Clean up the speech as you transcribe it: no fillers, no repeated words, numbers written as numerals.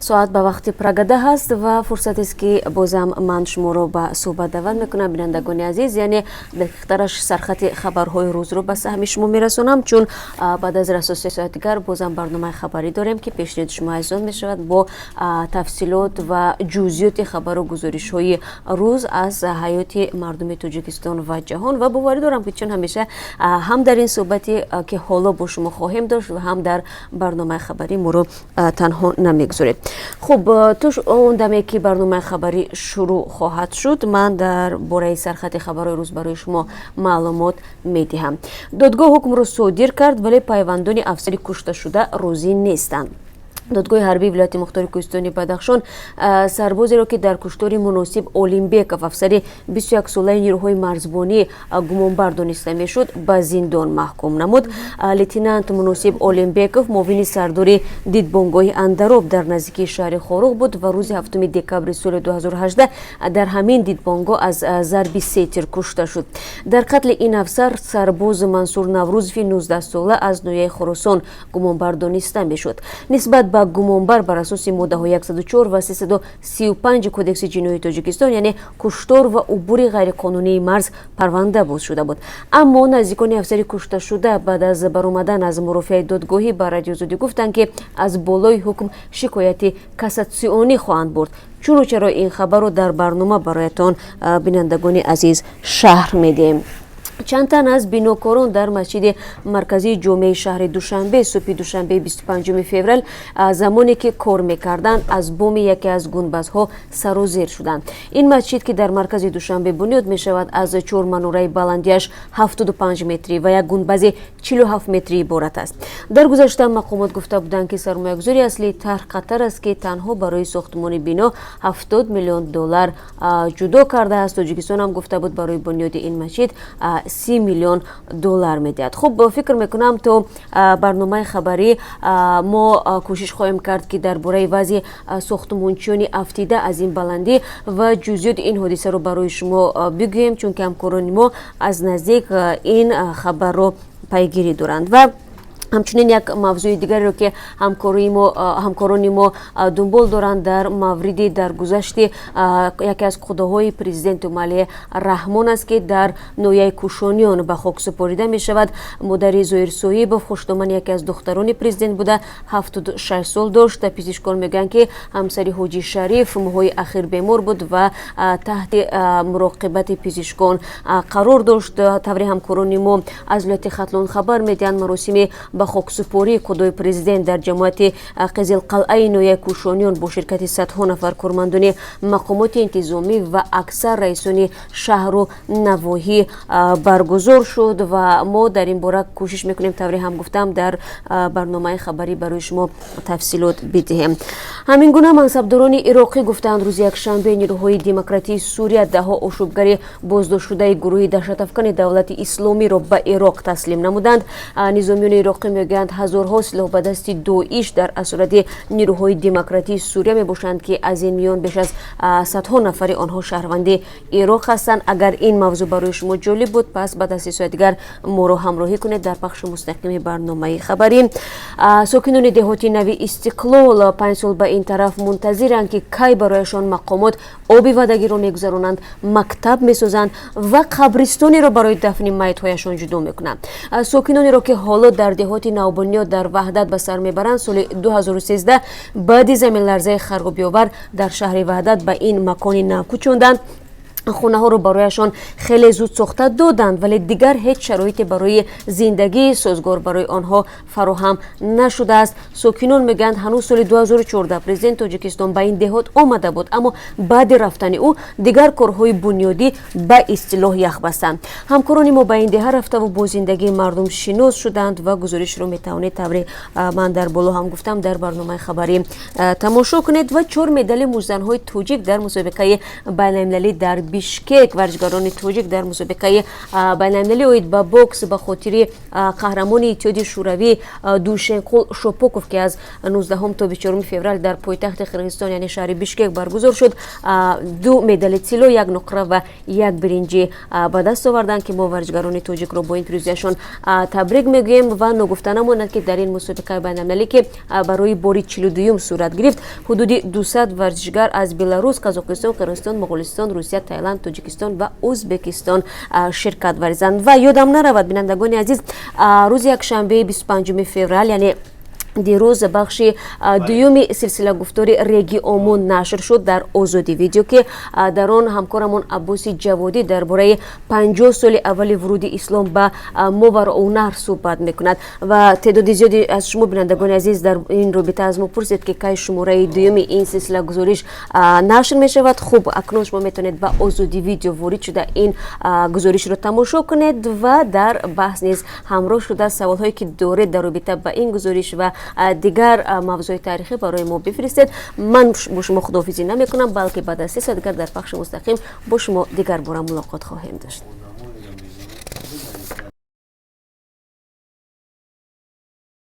соат ба вақти прагада ҳаст ва фурсат аст ки бозам ман шуморо ба суҳбат дават мекунам. Бинандагони азиз, яъне дақиқтараш сархати хабарҳои рӯзро ба саҳми шумо мерасонам, чун баъд аз расоси соати дигар бозам барномаи хабарӣ дорем ки пешниҳоди шумо азизон мешавад бо тафсилот ва ҷузъиёти хабару гузоришҳои рӯз аз ҳаёти мардуми Тоҷикистон ва ҷаҳон. Ва боварӣ дорам ки чун ҳамеша ҳам дар ин суҳбате ки ҳоло бо шумо хоҳем дошт ва ҳам дар барномаи хабарӣ моро танҳо намегузоред. Хуб, туш он даме ки барномаи хабарӣ шурӯъ хоҳад шуд, ман дар бораи сархати хабарҳои рӯз барои шумо маълумот медиҳам. Додгоҳ ҳукмро содир кард, вале пайвандони афсари кушташуда розӣ нестанд. додгоҳи ҳарбии вилояти мухтори кӯҳистони Бадахшон сарбозеро ки дар куштори Муносиб Олимбеков, афсари 21-солаи нирӯҳои марзбонӣ гумонбар дониста мешуд, ба зиндон маҳкум намуд. лейтенант Муносиб Олимбеков муовини сардори дидбонгоҳи Андароб дар наздикии шаҳри Хорух буд ва рӯзи 7 декабри соли 2018 дар ҳамин дидбонгоҳ аз зарби сетир кушта шуд. Дар қатли ин афсар сарбоз Мансур Наврузови 19-сола аз ноҳияи Хорусон гумонбар дониста мешуд. Нисбат ба гумонбар бар асоси моддаҳои 104 ва 335 кодекси ҷиноии Тоҷикистон, яъне куштор ва убури ғайриқонунии марз, парванда боз шуда буд. Аммо наздикони афсари кушташуда баъд аз баромадан аз мурофиаи додгоҳӣ ба Радиозодӣ гуфтанд ки аз болои ҳукм шикояти кассатсионӣ хоҳанд бурд. Чуну чаро ин хабарро дар барнома бароятон бинандагони азиз шаҳр медиҳем. Чанд тан аз бинокорон дар масҷиди марказии ҷомеаи шаҳри Душанбе субҳи душанбеи 25 феврал замоне ки кор мекарданд аз боми яке аз гунбазҳо сарозер шуданд. Ин масҷид ки дар маркази Душанбе бунёд мешавад, аз 4 манораи баландиаш 75 метрӣ ва як гунбази 47 метрӣ иборат аст. Дар гузашта мақомот гуфта буданд ки сармоягузори аслии тарҳ Қатар аст ки танҳо барои сохтмони бино $70 миллион ҷудо кардааст. Тоҷикистон ҳам гуфта буд барои бунёди ин масҷид $30 миллион медиҳад. Хуб, фикр мекунам то барномаи хабарӣ мо кӯшиш хоҳем кард ки дар бораи вазъи сохтмончиёни афтида аз ин баландӣ ва ҷузъиёти ин ҳодисаро барои шумо бигӯем, чунки ҳамкорони мо аз наздик ин хабарро пайгирӣ доранд. Ва ҳамчунин як мавзӯи дигареро ки ҳамкорони мо дунбол доранд дар мавриди даргузашти яке аз қудоҳои президенту Малия Раҳмон аст ки дар ноҳияи Кушониён ба хок супорида мешавад. модари Зоир Соибов хушдомани яке аз духтарони президент буда 76 сол дошт. пизишкон мегӯянд ки ҳамсари Ҳоҷи Шариф моҳҳои ахир бемор буд ва таҳти муроқибати пизишкон қарор дошт. таври ҳамкорони мо аз вилояти Хатлон хабар медиҳанд маросими ба хоксупории қудои президент дар ҷамоати Қизилқалъаи ноҳияи Кушониён бо ширкати садҳо нафар кормандони мақомоти интизомӣ ва аксар раисони шаҳру навоҳӣ баргузор шуд ва мо дар ин бора кӯшиш мекунем, тавре ҳам гуфтам, дар барномаи хабарӣ барои шумо тафсилот бидиҳем. ҳамин гуна мансабдорони ироқӣ гуфтанд рӯзи якшанбе нирӯҳои демократии Сурия даҳо ошӯбгари боздоштшудаи гурӯҳи даҳшатафкани давлати исломиро ба Ироқ таслим намуданд. низомиёни ироқӣ мегӯянд ҳазорҳо силоҳ ба дасти Доиш дар асорати нирӯҳои демократии Сурия мебошанд ки аз ин миён беш аз садҳо нафари онҳо шаҳрванди Ироқ ҳастанд. агар ин мавзӯъ барои шумо ҷолиб буд, пас баъд аз 30 соати дигар моро ҳамроҳӣ кунед дар пахши мустақими барномаи хабарӣ. сокинони деҳоти нави Истиқлол 5 сол ба ин тараф мунтазиранд ки кай барояшон мақомот оби ваъдагиро мегузаронанд, мактаб месозанд ва қабристонеро барои дафни майитҳояшон ҷудо мекунанд. сокинонеро ки ҳоло дар деҳоти Навбуниёд дар Ваҳдат ба сар мебаранд, соли 2013 баъди заминларзаи харобиовар дар шаҳри Ваҳдат ба ин макони нав кӯчонданд. хонаҳоро барояшон хеле зуд сохта доданд, вале дигар ҳеҷ шароите барои зиндагии созгор барои онҳо фароҳам нашудааст. сокинон мегӯянд ҳанӯз соли 2014 президенти Тоҷикистон ба ин деҳот омада буд, аммо баъди рафтани ӯ дигар корҳои бунёдӣ ба истилоҳ ях бастанд. ҳамкорони мо ба ин деҳа рафтаву бо зиндагии мардум шинос шуданд ва гузоришро метавонед, тавре ман дар боло ҳам гуфтам, дар барномаи хабарӣ тамошо кунед. ва 4 медали мужзанҳои тоҷик дар мусобиқаи байналмилалӣ дар бишкек варзишгарони тоҷик дар мусобиқаи байналмилалии оид ба бокс ба хотири қаҳрамони иттиҳоди шӯравӣ душенқул шопоков ки аз 19 то 24 феврал дар пойтахти қирғизистон яъне шаҳри бишкек баргузор шуд 2 медали тилло 1 нуқра ва 1 биринҷӣ ба даст оварданд ки мо варзишгарони тоҷикро бо ин пирӯзияшон табрик мегӯем ва ногуфта намонад ки дар ин мусобиқаи байналмилалӣ ки барои бори 42 сурат гирифт ҳудуди 200 варзишгар аз беларус қазоқистон қирғизистон моғолистон русия таиланд тоҷикистон ва ӯзбекистон ширкат варзанд ва ёдам наравад бинандагони азиз рӯзи якшанбеи 25 феврал яъне дирӯз бахши дуюми силсила гуфтори реги омон нашр шуд дар озодӣ видео ки дар он ҳамкорамон аббоси ҷаводӣ дар бораи 50 соли аввали вуруди ислом ба мовароунар суҳбат мекунад ва теъдоди зиёде аз шумо бинандагони азиз дар ин робита аз мо пурсед ки кай шумораи дуюми ин силсила гузориш нашр мешавад. хуб акнун шумо метавонед ба озодӣ видео ворид шуда ин гузоришро тамошо кунед ва дар баҳс низ ҳамроҳ шуда саволҳое ки доред дар робита ба ин гузориш ва дигар мавзӯи таърихӣ барои мо бифиристед. ман бо шумо худоҳофизӣ намекунам, балки баъд аз 3 соат дигар дар пахши мустақим бо шумо дигар бора мулоқот хоҳем дошт.